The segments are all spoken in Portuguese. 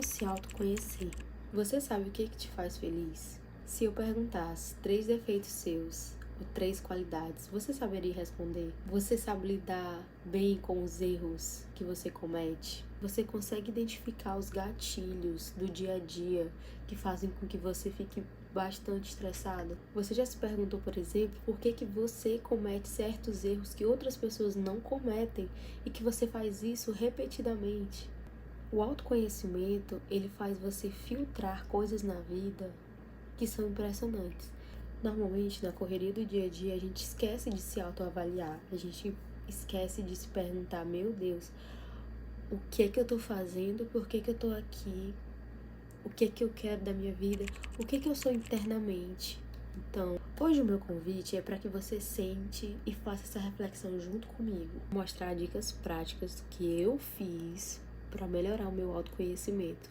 se autoconhecer. Você sabe o que te faz feliz? Se eu perguntasse 3 defeitos seus ou 3 qualidades, você saberia responder? Você sabe lidar bem com os erros que você comete? Você consegue identificar os gatilhos do dia a dia que fazem com que você fique bastante estressado? Você já se perguntou, por exemplo, por que você comete certos erros que outras pessoas não cometem e que você faz isso repetidamente? O autoconhecimento, ele faz você filtrar coisas na vida que são impressionantes. Normalmente, na correria do dia a dia, a gente esquece de se autoavaliar. A gente esquece de se perguntar, meu Deus, o que é que eu tô fazendo? Por que eu tô aqui? O que é que eu quero da minha vida? O que é que eu sou internamente? Então, hoje o meu convite é para que você sente e faça essa reflexão junto comigo. Mostrar dicas práticas que eu fiz para melhorar o meu autoconhecimento.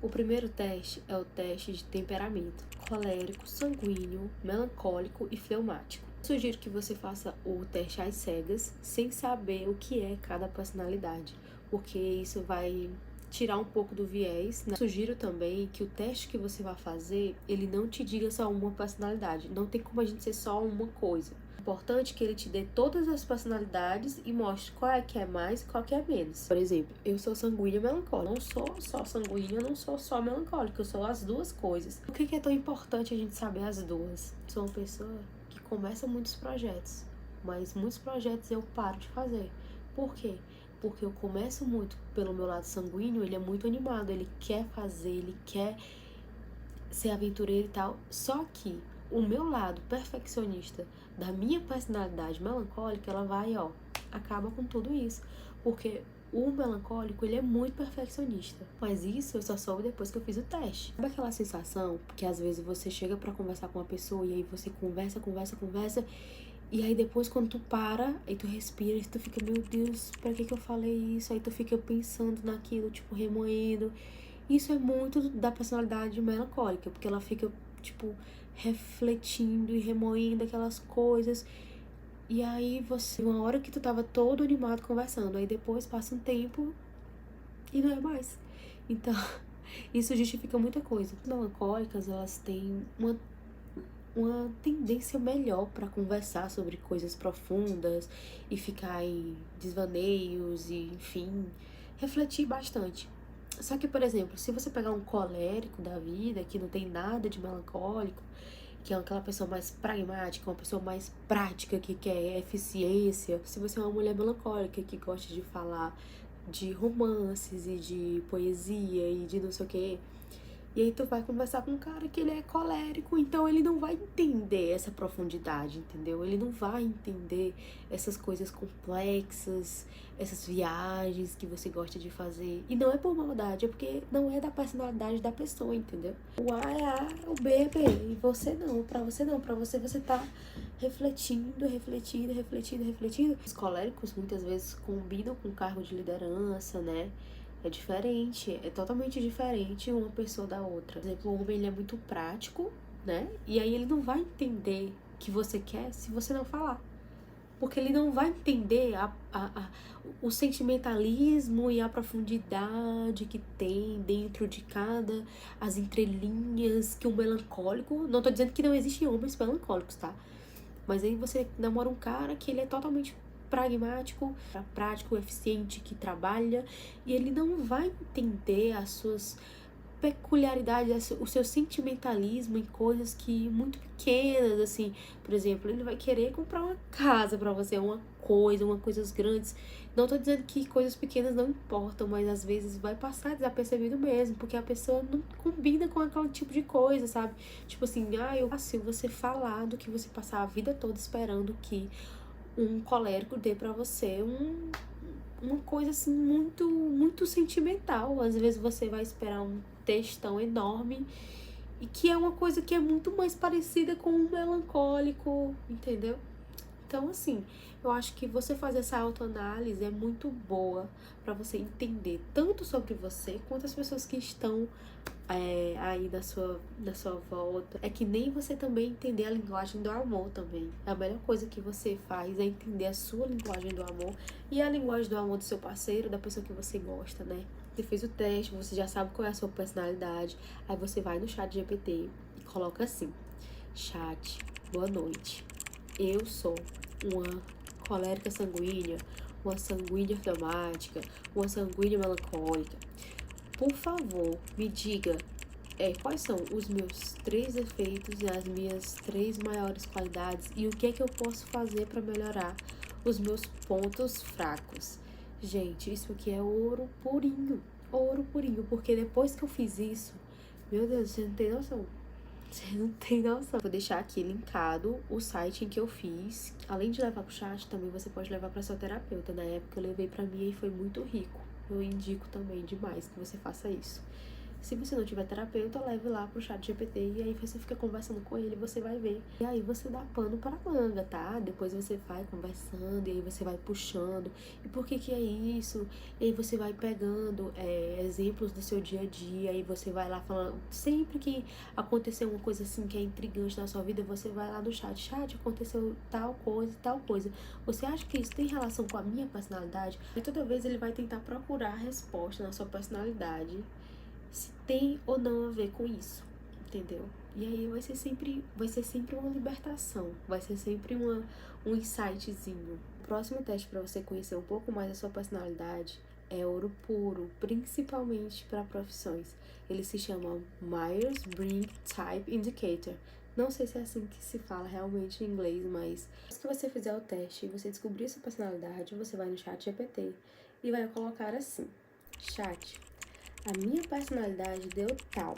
O primeiro teste é o teste de temperamento: colérico, sanguíneo, melancólico e fleumático. Sugiro que você faça o teste às cegas, sem saber o que é cada personalidade, porque isso vai tirar um pouco do viés, né? Sugiro também que o teste que você vai fazer, ele não te diga só uma personalidade. Não tem como a gente ser só uma coisa. Importante que ele te dê todas as personalidades e mostre qual é que é mais e qual que é menos. Por exemplo, eu sou sanguínea e melancólica. Não sou só sanguínea, não sou só melancólica. Eu sou as duas coisas. Por que é tão importante a gente saber as duas? Sou uma pessoa que começa muitos projetos, mas muitos projetos eu paro de fazer. Por quê? Porque eu começo muito pelo meu lado sanguíneo, ele é muito animado, ele quer fazer, ele quer ser aventureiro e tal. Só que o meu lado perfeccionista da minha personalidade melancólica, ela vai, acaba com tudo isso. Porque o melancólico, ele é muito perfeccionista. Mas isso eu só soube depois que eu fiz o teste. Sabe aquela sensação que às vezes você chega pra conversar com uma pessoa e aí você conversa. E aí depois quando tu para, aí tu respira e tu fica, meu Deus, pra que eu falei isso? Aí tu fica pensando naquilo, tipo, remoendo. Isso é muito da personalidade melancólica, porque ela fica, tipo, refletindo e remoendo aquelas coisas. E aí você, uma hora que tu tava todo animado conversando, aí depois passa um tempo e não é mais. Então, isso justifica muita coisa. As melancólicas, elas têm uma tendência melhor para conversar sobre coisas profundas e ficar em desvaneios e, enfim, refletir bastante. Só que, por exemplo, se você pegar um colérico da vida, que não tem nada de melancólico, que é aquela pessoa mais pragmática, uma pessoa mais prática, que quer eficiência, se você é uma mulher melancólica, que gosta de falar de romances e de poesia e de não sei o quê, e aí tu vai conversar com um cara que ele é colérico, então ele não vai entender essa profundidade, entendeu? Ele não vai entender essas coisas complexas, essas viagens que você gosta de fazer. E não é por maldade, é porque não é da personalidade da pessoa, entendeu? O A é A, o B é B, e você não, pra você tá refletindo. Os coléricos muitas vezes combinam com cargo de liderança, né? É diferente, é totalmente diferente uma pessoa da outra. Por exemplo, o homem, ele é muito prático, né? E aí ele não vai entender o que você quer se você não falar. Porque ele não vai entender o sentimentalismo e a profundidade que tem dentro de cada, as entrelinhas que o melancólico... Não tô dizendo que não existem homens melancólicos, tá? Mas aí você namora um cara que ele é totalmente pragmático, prático, eficiente, que trabalha, e ele não vai entender as suas peculiaridades, o seu sentimentalismo em coisas que muito pequenas, assim. Por exemplo, ele vai querer comprar uma casa pra você, uma coisas grandes. Não tô dizendo que coisas pequenas não importam, mas às vezes vai passar desapercebido mesmo, porque a pessoa não combina com aquele tipo de coisa, sabe? Tipo assim, eu fácil você falar do que você passar a vida toda esperando que um colérico dê pra você uma coisa assim muito sentimental. Às vezes você vai esperar um textão enorme e que é uma coisa que é muito mais parecida com um melancólico, entendeu? Então, assim, eu acho que você fazer essa autoanálise é muito boa pra você entender tanto sobre você quanto as pessoas que estão aí da sua volta. É que nem você também entender a linguagem do amor também. A melhor coisa que você faz é entender a sua linguagem do amor e a linguagem do amor do seu parceiro, da pessoa que você gosta, né? Você fez o teste, você já sabe qual é a sua personalidade. Aí você vai no chat GPT e coloca assim: chat, boa noite. Eu sou uma colérica sanguínea, uma sanguínea fleumática, uma sanguínea melancólica. Por favor, me diga quais são os meus 3 defeitos e as minhas 3 maiores qualidades e o que é que eu posso fazer para melhorar os meus pontos fracos. Gente, isso aqui é ouro purinho, porque depois que eu fiz isso, meu Deus, você não tem noção. Você não tem noção. Vou deixar aqui linkado o site em que eu fiz. Além de levar pro chat, também você pode levar para seu terapeuta. Na época eu levei para mim e foi muito rico. Eu indico também demais que você faça isso. Se você não tiver terapeuta, leve lá pro chat GPT e aí você fica conversando com ele, você vai ver. E aí você dá pano para manga, tá? Depois você vai conversando e aí você vai puxando. E por que que é isso? E aí você vai pegando exemplos do seu dia a dia e você vai lá falando. Sempre que acontecer uma coisa assim que é intrigante na sua vida, você vai lá no chat. Chat, aconteceu tal coisa e tal coisa. Você acha que isso tem relação com a minha personalidade? E toda vez ele vai tentar procurar a resposta na sua personalidade, se tem ou não a ver com isso, entendeu? E aí vai ser sempre uma libertação, vai ser sempre um insightzinho. O próximo teste para você conhecer um pouco mais da sua personalidade é ouro puro, principalmente para profissões. Ele se chama Myers-Briggs Type Indicator. Não sei se é assim que se fala realmente em inglês, mas se você fizer o teste e você descobrir sua personalidade, você vai no chat GPT e vai colocar assim: chat, a minha personalidade deu tal.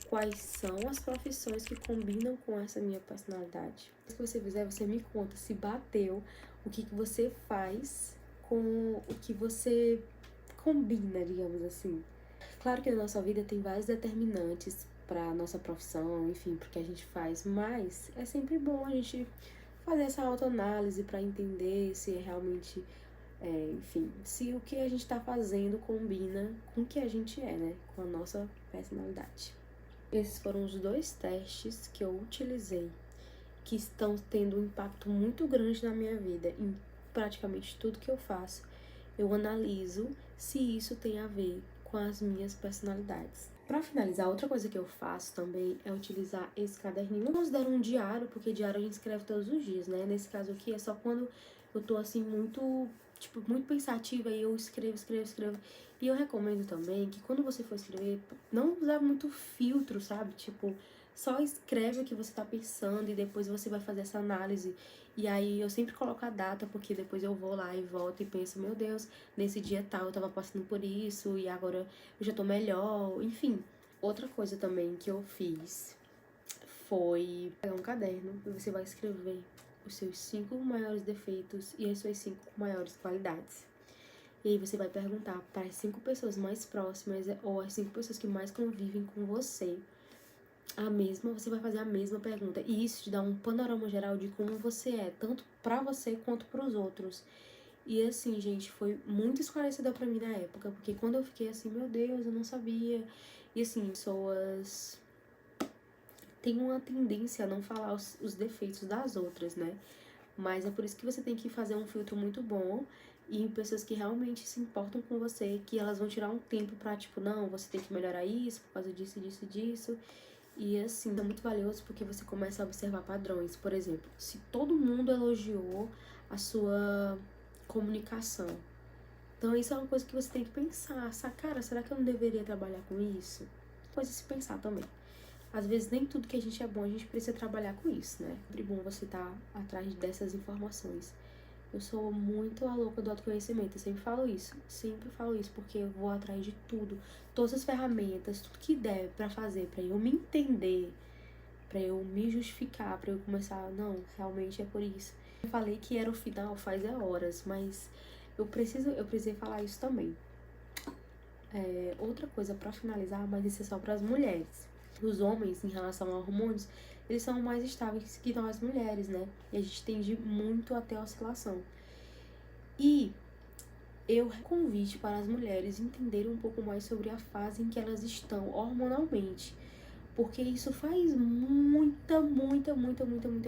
Quais são as profissões que combinam com essa minha personalidade? Se você fizer, você me conta se bateu, o que você faz com o que você combina, digamos assim. Claro que na nossa vida tem vários determinantes para a nossa profissão, enfim, porque a gente faz, mas é sempre bom a gente fazer essa autoanálise para entender se é realmente enfim, se o que a gente tá fazendo combina com o que a gente é, né? Com a nossa personalidade. Esses foram os 2 testes que eu utilizei, que estão tendo um impacto muito grande na minha vida. Em praticamente tudo que eu faço, eu analiso se isso tem a ver com as minhas personalidades. Para finalizar, outra coisa que eu faço também é utilizar esse caderninho. Eu considero um diário, porque diário a gente escreve todos os dias, né? Nesse caso aqui é só quando eu tô assim muito pensativa e eu escrevo. E eu recomendo também que quando você for escrever, não usar muito filtro, sabe? Tipo, só escreve o que você tá pensando e depois você vai fazer essa análise. E aí eu sempre coloco a data, porque depois eu vou lá e volto e penso, meu Deus, nesse dia tal eu tava passando por isso e agora eu já tô melhor, enfim. Outra coisa também que eu fiz foi pegar um caderno e você vai escrever os seus 5 maiores defeitos e as suas 5 maiores qualidades. E aí você vai perguntar para as 5 pessoas mais próximas ou as 5 pessoas que mais convivem com você você vai fazer a mesma pergunta. E isso te dá um panorama geral de como você é, tanto pra você quanto pros outros. E assim, gente, foi muito esclarecedor pra mim na época, porque quando eu fiquei assim, meu Deus, eu não sabia. E assim, pessoas têm uma tendência a não falar os defeitos das outras, né? Mas é por isso que você tem que fazer um filtro muito bom e pessoas que realmente se importam com você, que elas vão tirar um tempo pra, tipo, não, você tem que melhorar isso por causa disso, disso, disso. E assim, é muito valioso porque você começa a observar padrões. Por exemplo, se todo mundo elogiou a sua comunicação, então isso é uma coisa que você tem que pensar. Cara, será que eu não deveria trabalhar com isso? Coisa a se pensar também. Às vezes nem tudo que a gente é bom, a gente precisa trabalhar com isso, né? É bom você estar atrás dessas informações. Eu sou muito a louca do autoconhecimento, eu sempre falo isso, porque eu vou atrás de tudo, todas as ferramentas, tudo que der pra fazer, pra eu me entender, pra eu me justificar, pra eu começar, não, realmente é por isso. Eu falei que era o final faz horas, mas eu precisei falar isso também. Outra coisa pra finalizar, mas isso é só pras mulheres. Os homens, em relação a hormônios, eles são mais estáveis que nós mulheres, né? E a gente tende muito a ter oscilação. E eu convite para as mulheres entenderem um pouco mais sobre a fase em que elas estão hormonalmente. Porque isso faz muita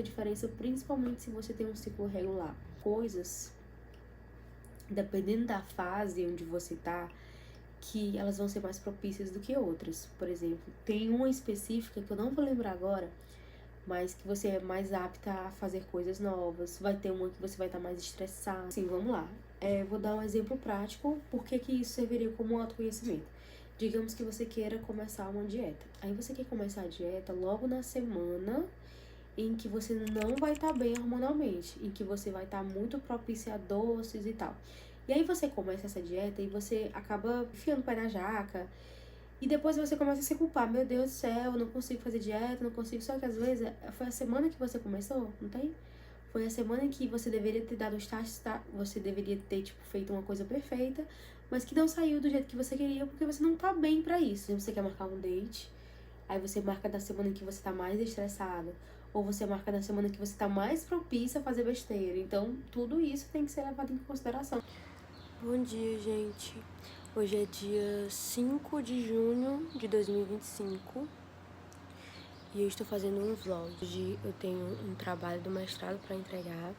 diferença, principalmente se você tem um ciclo regular. Coisas, dependendo da fase onde você tá, que elas vão ser mais propícias do que outras. Por exemplo, tem uma específica que eu não vou lembrar agora, mas que você é mais apta a fazer coisas novas. Vai ter uma que você vai estar mais estressado. Sim, vamos lá. Vou dar um exemplo prático, por que isso serviria como um autoconhecimento. Digamos que você queira começar uma dieta. Aí você quer começar a dieta logo na semana em que você não vai estar bem hormonalmente, em que você vai estar muito propícia a doces e tal. E aí você começa essa dieta e você acaba enfiando o pé na jaca, e depois você começa a se culpar. Meu Deus do céu, eu não consigo fazer dieta, não consigo. Só que às vezes foi a semana que você começou, não tem? Foi a semana em que você deveria ter dado os tasks, tá? Você deveria ter, tipo, feito uma coisa perfeita, mas que não saiu do jeito que você queria, porque você não tá bem pra isso. Você quer marcar um date, aí você marca da semana em que você tá mais estressado, ou você marca da semana que você tá mais propícia a fazer besteira. Então, tudo isso tem que ser levado em consideração. Bom dia, gente. Hoje é dia 5 de junho de 2025 e eu estou fazendo um vlog. Hoje eu tenho um trabalho do mestrado para entregar,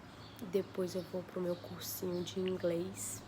depois eu vou pro meu cursinho de inglês